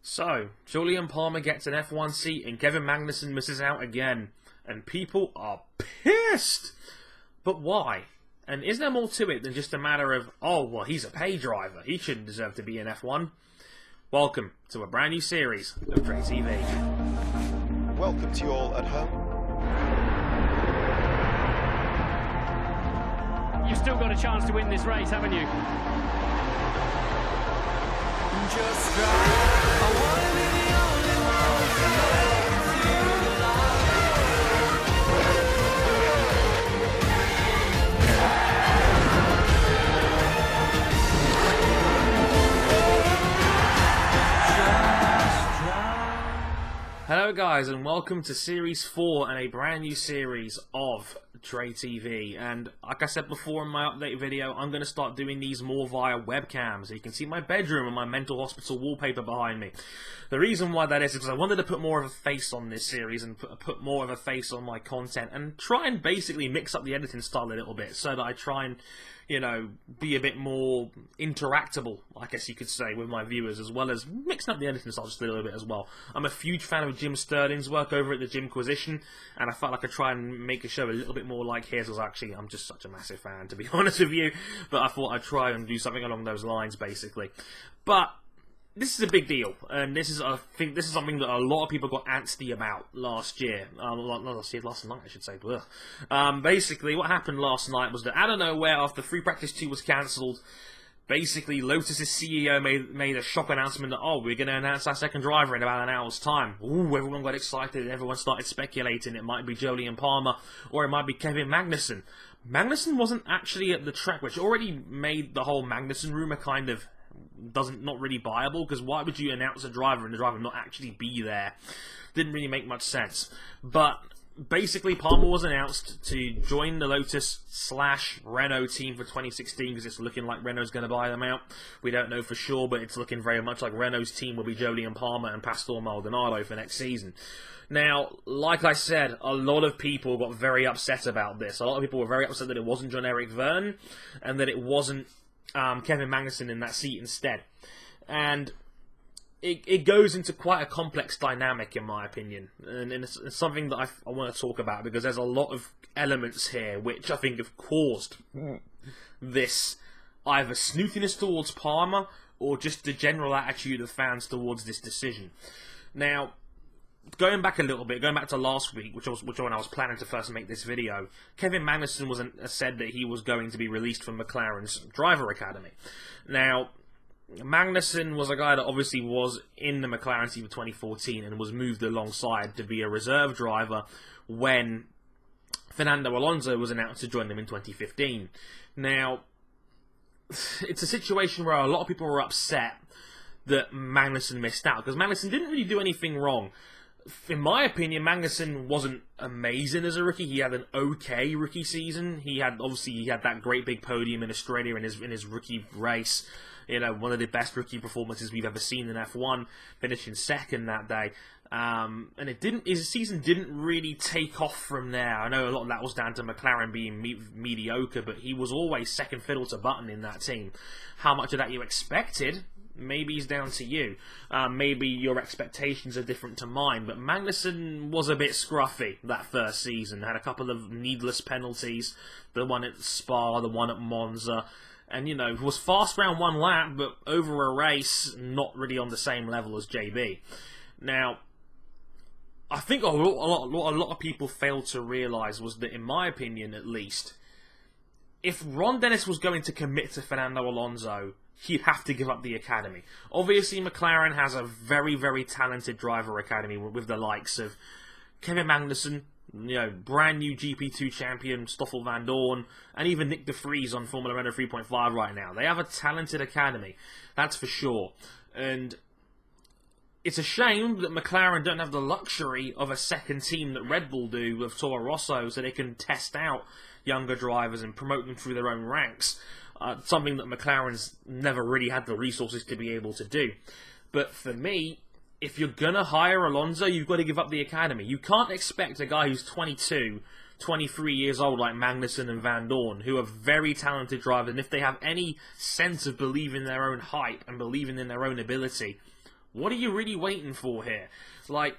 So, Jolyon Palmer gets an F1 seat and Kevin Magnussen misses out again. And people are pissed! But why? And is there more to it than just a matter of, oh, well, he's a pay driver, he shouldn't deserve to be in F1? Welcome to a brand new series of Dre TV. Welcome to you all at home. You've still got a chance to win this race, haven't you? Just try. I wanna be the only one to make it through the Hello guys, and welcome to Series 4 and a brand new series of Dre TV. And like I said before in my update video, I'm going to start doing these more via webcam, so you can see my bedroom and my mental hospital wallpaper behind me. The reason why that is because I wanted to put more of a face on this series and put more of a face on my content and try and basically mix up the editing style a little bit so that I try and, you know, be a bit more interactable, I guess you could say, with my viewers, as well as mixing up the editing style just a little bit as well. I'm a huge fan of Jim Sterling's work over at the Jimquisition, and I felt like I'd try and make a show a little bit more like his, as actually I'm just such a massive fan, to be honest with you, but I thought I'd try and do something along those lines, basically. But this is a big deal, and this is, I think, this is something that a lot of people got antsy about last year. Last night, I should say. Basically, what happened last night was that out of nowhere, after Free Practice 2 was cancelled, basically Lotus's CEO made a shock announcement that, oh, we're going to announce our second driver in about an hour's time. Ooh, everyone got excited, and everyone started speculating it might be Jolyon Palmer, or it might be Kevin Magnussen. Magnussen wasn't actually at the track, which already made the whole Magnussen rumour kind of not really viable, because why would you announce a driver and the driver not actually be there? Didn't really make much sense. But basically, Palmer was announced to join the Lotus/Renault team for 2016, because it's looking like Renault's going to buy them out. We don't know for sure, but it's looking very much like Renault's team will be Jolyon Palmer and Pastor Maldonado for next season. Now, like I said, a lot of people got very upset about this. A lot of people were very upset that it wasn't Jean-Eric Vergne and that it wasn't Kevin Magnussen in that seat instead. And it goes into quite a complex dynamic, in my opinion. And it's something that I want to talk about, because there's a lot of elements here which I think have caused this either snootiness towards Palmer or just the general attitude of fans towards this decision. Now, going back a little bit, going back to last week, which when I was planning to first make this video, Kevin Magnussen said that he was going to be released from McLaren's driver academy. Now, Magnussen was a guy that obviously was in the McLaren team for 2014 and was moved alongside to be a reserve driver when Fernando Alonso was announced to join them in 2015. Now, it's a situation where a lot of people were upset that Magnussen missed out, because Magnussen didn't really do anything wrong. In my opinion, Magnussen wasn't amazing as a rookie. He had an okay rookie season. He had that great big podium in Australia in his rookie race. You know, one of the best rookie performances we've ever seen in F1, finishing second that day. And his season didn't really take off from there. I know a lot of that was down to McLaren being mediocre, but he was always second fiddle to Button in that team. How much of that you expected? Maybe it's down to you. Maybe your expectations are different to mine. But Magnussen was a bit scruffy that first season. Had a couple of needless penalties. The one at Spa, the one at Monza. And, you know, was fast around one lap, but over a race, not really on the same level as JB. Now, I think a lot of people failed to realise was that, in my opinion at least, if Ron Dennis was going to commit to Fernando Alonso, he'd have to give up the academy. Obviously, McLaren has a very, very talented driver academy with the likes of Kevin Magnussen, you know, brand new GP2 champion Stoffel Van Dorn, and even Nick de Vries on Formula Renault 3.5 right now. They have a talented academy, that's for sure. And it's a shame that McLaren don't have the luxury of a second team that Red Bull do with Toro Rosso, so they can test out younger drivers and promote them through their own ranks. Something that McLaren's never really had the resources to be able to do. But for me, if you're going to hire Alonso, you've got to give up the academy. You can't expect a guy who's 22, 23 years old like Magnussen and Van Dorn, who are very talented drivers, and if they have any sense of believing in their own hype and believing in their own ability, What are you really waiting for here? Like,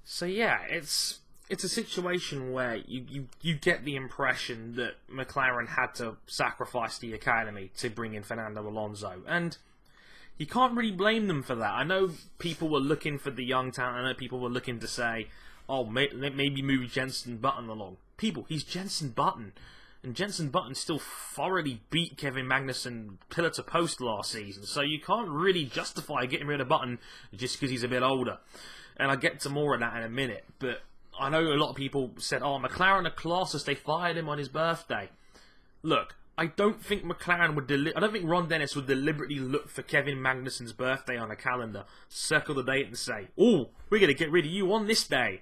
so yeah, it's a situation where you get the impression that McLaren had to sacrifice the academy to bring in Fernando Alonso, and you can't really blame them for that. I know people were looking for the young talent. I know people were looking to say, oh, maybe move Jenson Button along. People, he's Jenson Button. And Jenson Button still thoroughly beat Kevin Magnussen pillar to post last season. So you can't really justify getting rid of Button just because he's a bit older. And I'll get to more of that in a minute. But I know a lot of people said, oh, McLaren are classless. They fired him on his birthday. Look, I don't think McLaren would I don't think Ron Dennis would deliberately look for Kevin Magnussen's birthday on a calendar, circle the date and say, oh, we're going to get rid of you on this day.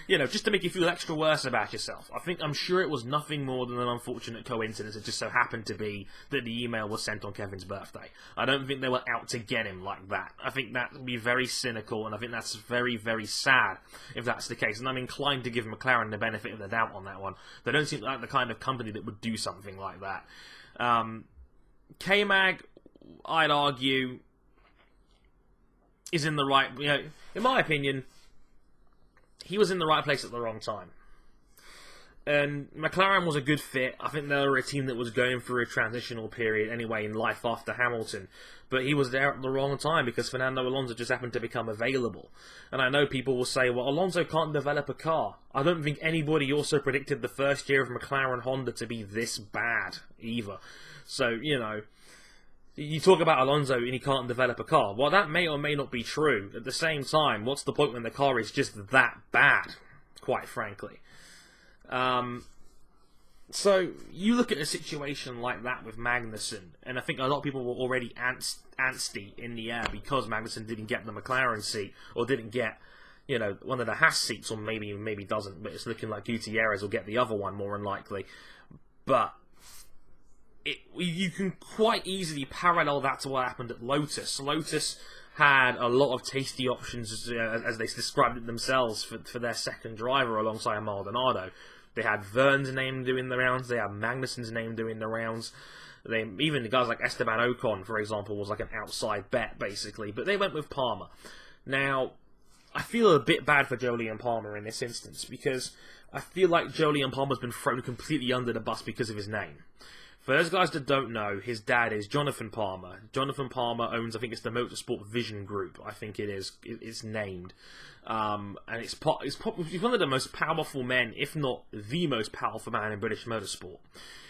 You know, just to make you feel extra worse about yourself. I'm sure it was nothing more than an unfortunate coincidence. It just so happened to be that the email was sent on Kevin's birthday. I don't think they were out to get him like that. I think that would be very cynical, and I think that's very, very sad if that's the case. And I'm inclined to give McLaren the benefit of the doubt on that one. They don't seem like the kind of company that would do something like that. K-Mag, I'd argue, is in the right... You know, in my opinion, he was in the right place at the wrong time. And McLaren was a good fit. I think they were a team that was going through a transitional period anyway in life after Hamilton. But he was there at the wrong time because Fernando Alonso just happened to become available. And I know people will say, well, Alonso can't develop a car. I don't think anybody also predicted the first year of McLaren Honda to be this bad either. So, you know, you talk about Alonso and he can't develop a car. Well, that may or may not be true. At the same time, what's the point when the car is just that bad, quite frankly? So, you look at a situation like that with Magnussen, and I think a lot of people were already antsy in the air because Magnussen didn't get the McLaren seat, or didn't get, you know, one of the Haas seats, or maybe doesn't, but it's looking like Gutierrez will get the other one more than likely. But you can quite easily parallel that to what happened at Lotus. Lotus had a lot of tasty options, as they described it themselves, for their second driver alongside Maldonado. They had Vern's name doing the rounds, they had Magnussen's name doing the rounds. Even the guys like Esteban Ocon, for example, was like an outside bet, basically. But they went with Palmer. Now, I feel a bit bad for Jolyon Palmer in this instance, because I feel like Jolyon Palmer's been thrown completely under the bus because of his name. For those guys that don't know, his dad is Jonathan Palmer. Jonathan Palmer owns, I think it's the Motorsport Vision Group, I think it is. It's named. And he's one of the most powerful men, if not the most powerful man in British motorsport.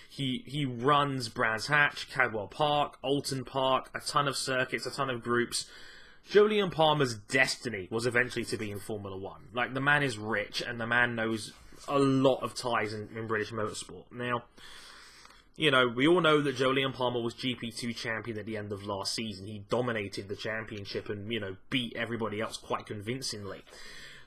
He runs Brands Hatch, Cadwell Park, Alton Park, a ton of circuits, a ton of groups. Jolyon Palmer's destiny was eventually to be in Formula 1. Like, the man is rich, and the man knows a lot of ties in British motorsport. Now, you know, we all know that Jolyon Palmer was GP2 champion at the end of last season. He dominated the championship and, you know, beat everybody else quite convincingly.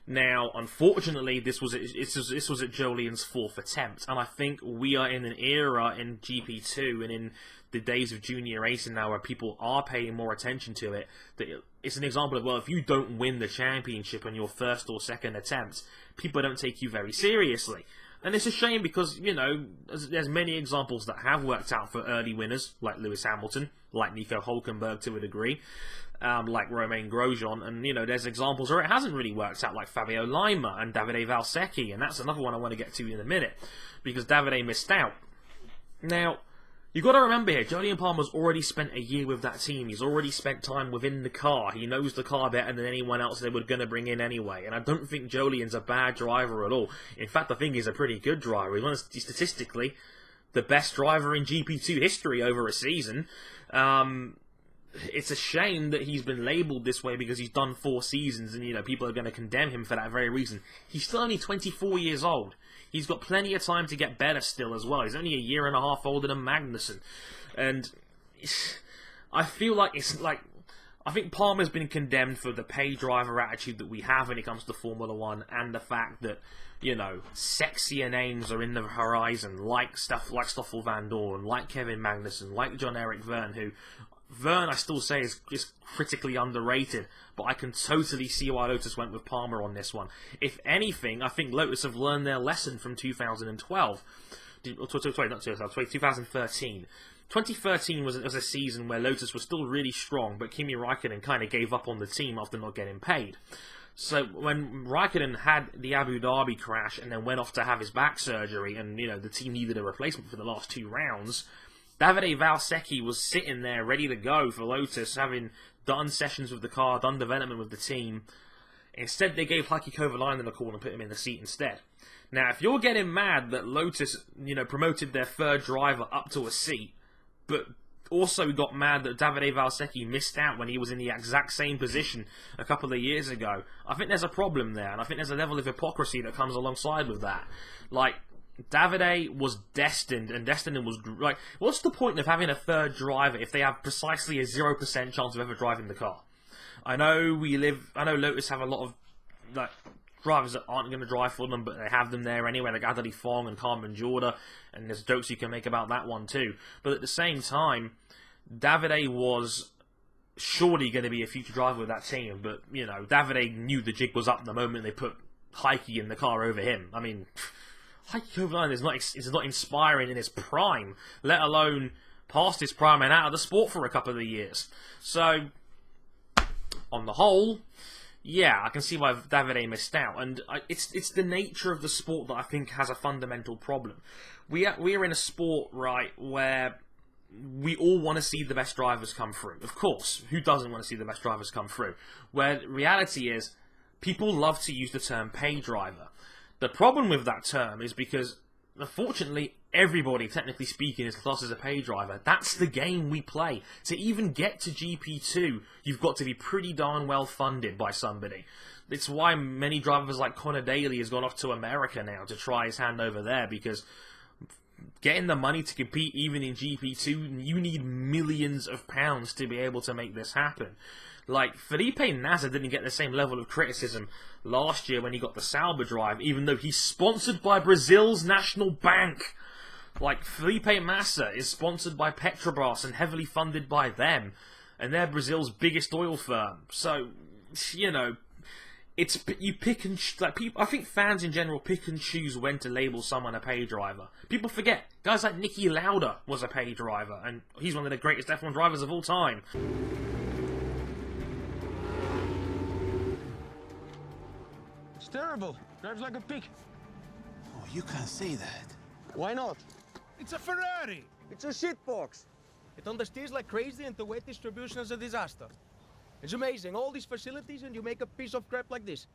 Now, unfortunately, this was at Jolyon's fourth attempt, and I think we are in an era in GP2 and in the days of junior racing now where people are paying more attention to it. That it's an example of, well, if you don't win the championship on your first or second attempt, people don't take you very seriously. And it's a shame because, you know, there's many examples that have worked out for early winners, like Lewis Hamilton, like Nico Hülkenberg to a degree, like Romain Grosjean, and, you know, there's examples where it hasn't really worked out, like Fabio Lima and Davide Valsecchi, and that's another one I want to get to in a minute, because Davide missed out. Now, you've got to remember here, Jolyon Palmer's already spent a year with that team. He's already spent time within the car. He knows the car better than anyone else they were going to bring in anyway. And I don't think Jolyon's a bad driver at all. In fact, I think he's a pretty good driver. He's statistically the best driver in GP2 history over a season. It's a shame that he's been labelled this way because he's done 4 seasons and, you know, people are going to condemn him for that very reason. He's still only 24 years old. He's got plenty of time to get better still as well. He's only a year and a half older than Magnussen. And I feel like I think Palmer's been condemned for the pay driver attitude that we have when it comes to Formula 1 and the fact that, you know, sexier names are in the horizon, like Stoffel Van Dorn, like Kevin Magnussen, like John-Eric Verne, who... Verne, I still say, is critically underrated, but I can totally see why Lotus went with Palmer on this one. If anything, I think Lotus have learned their lesson from 2012. Sorry, not 2012, 2013. 2013 was a season where Lotus was still really strong, but Kimi Raikkonen kind of gave up on the team after not getting paid. So when Raikkonen had the Abu Dhabi crash and then went off to have his back surgery, and the team needed a replacement for the last 2 rounds, Davide Valsecchi was sitting there ready to go for Lotus, having done sessions with the car, done development with the team. Instead, they gave Heikki Kovalainen a call and put him in the seat instead. Now, if you're getting mad that Lotus, promoted their 3rd driver up to a seat, but also got mad that Davide Valsecchi missed out when he was in the exact same position a couple of years ago, I think there's a problem there, and I think there's a level of hypocrisy that comes alongside with that. Like, Davide was destined, and destined was like, what's the point of having a 3rd driver if they have precisely a 0% chance of ever driving the car? I know Lotus have a lot of drivers that aren't going to drive for them, but they have them there anyway, like Adderley Fong and Carmen Jorda, and there's jokes you can make about that one too. But at the same time, Davide was surely going to be a future driver with that team, but, Davide knew the jig was up the moment they put Heikki in the car over him. I mean, Heikki Kovalainen is not inspiring in his prime, let alone past his prime and out of the sport for a couple of years. So, on the whole, yeah, I can see why Davide missed out, and it's the nature of the sport that I think has a fundamental problem. We are in a sport, right, where we all want to see the best drivers come through. Of course, who doesn't want to see the best drivers come through? Where the reality is, people love to use the term pay driver. The problem with that term is because, unfortunately, everybody, technically speaking, is classed as a pay driver. That's the game we play. To even get to GP2, you've got to be pretty darn well funded by somebody. It's why many drivers like Connor Daly has gone off to America now to try his hand over there, because getting the money to compete even in GP2, you need millions of pounds to be able to make this happen. Like, Felipe Nasr didn't get the same level of criticism last year when he got the Sauber drive, even though he's sponsored by Brazil's national bank. Like, Felipe Massa is sponsored by Petrobras and heavily funded by them, and they're Brazil's biggest oil firm. So, it's you pick and I think fans in general pick and choose when to label someone a pay driver. People forget guys like Niki Lauda was a pay driver, and he's one of the greatest F1 drivers of all time. It's terrible. Drives like a pig. Oh, you can't say that. Why not? It's a Ferrari! It's a shitbox. It understeers like crazy and the weight distribution is a disaster. It's amazing, all these facilities and you make a piece of crap like this.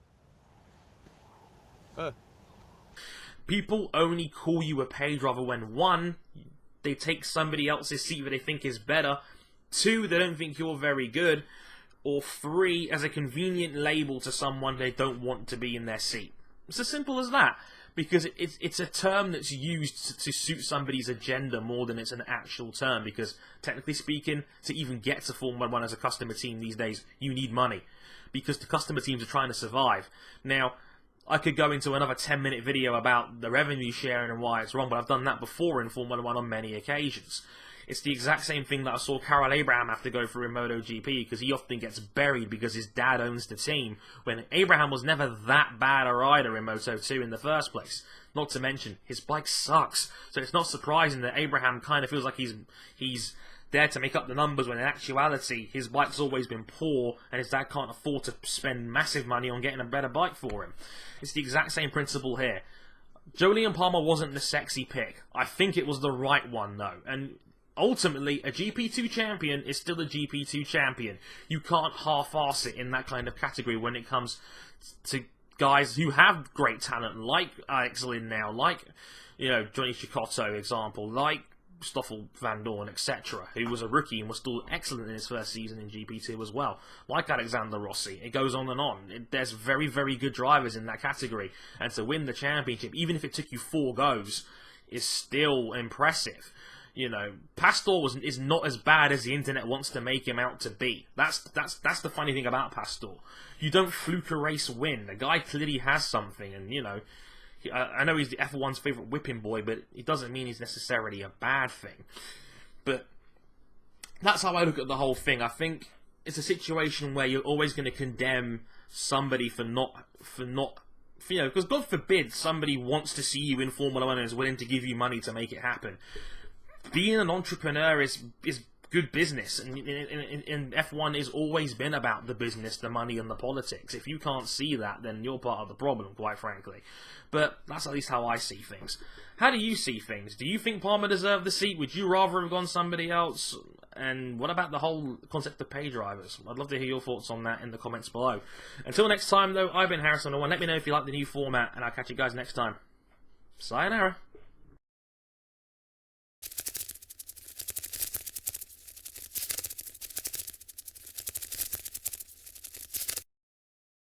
People only call you a pay driver when 1, they take somebody else's seat that they think is better, 2, they don't think you're very good, or 3, as a convenient label to someone they don't want to be in their seat. It's as simple as that. Because it's a term that's used to suit somebody's agenda more than it's an actual term. Because, technically speaking, to even get to Formula 1 as a customer team these days, you need money. Because the customer teams are trying to survive. Now, I could go into another 10-minute video about the revenue sharing and why it's wrong, but I've done that before in Formula 1 on many occasions. It's the exact same thing that I saw Karel Abraham have to go through in MotoGP, because he often gets buried because his dad owns the team, when Abraham was never that bad a rider in Moto2 in the first place. Not to mention, his bike sucks, so it's not surprising that Abraham kind of feels like he's there to make up the numbers, when in actuality, his bike's always been poor, and his dad can't afford to spend massive money on getting a better bike for him. It's the exact same principle here. Jolyon Palmer wasn't the sexy pick. I think it was the right one, though, and ultimately, a GP2 champion is still a GP2 champion. You can't half-arse it in that kind of category when it comes to guys who have great talent, like Alex Lynn now, like, Johnny Cicotto, example, like Stoffel Van Dorn, etc., who was a rookie and was still excellent in his first season in GP2 as well, like Alexander Rossi. It goes on and on. There's very, very good drivers in that category, and to win the championship, even if it took you 4 goes, is still impressive. Pastor is not as bad as the internet wants to make him out to be. That's the funny thing about Pastor. You don't fluke a race win. The guy clearly has something, and I know he's the F1's favourite whipping boy, but it doesn't mean he's necessarily a bad thing. But that's how I look at the whole thing. I think it's a situation where you're always going to condemn somebody for not, because God forbid somebody wants to see you in Formula 1 and is willing to give you money to make it happen. being an entrepreneur is good business, and F1 has always been about the business, the money, and the politics. If you can't see that, then you're part of the problem, quite frankly. But that's at least how I see things. How do you see things? Do you think Palmer deserved the seat? Would you rather have gone somebody else? And what about the whole concept of pay drivers? I'd love to hear your thoughts on that in the comments below. Until next time, though, I've been Harrison01. Let me know if you like the new format, and I'll catch you guys next time. Sayonara.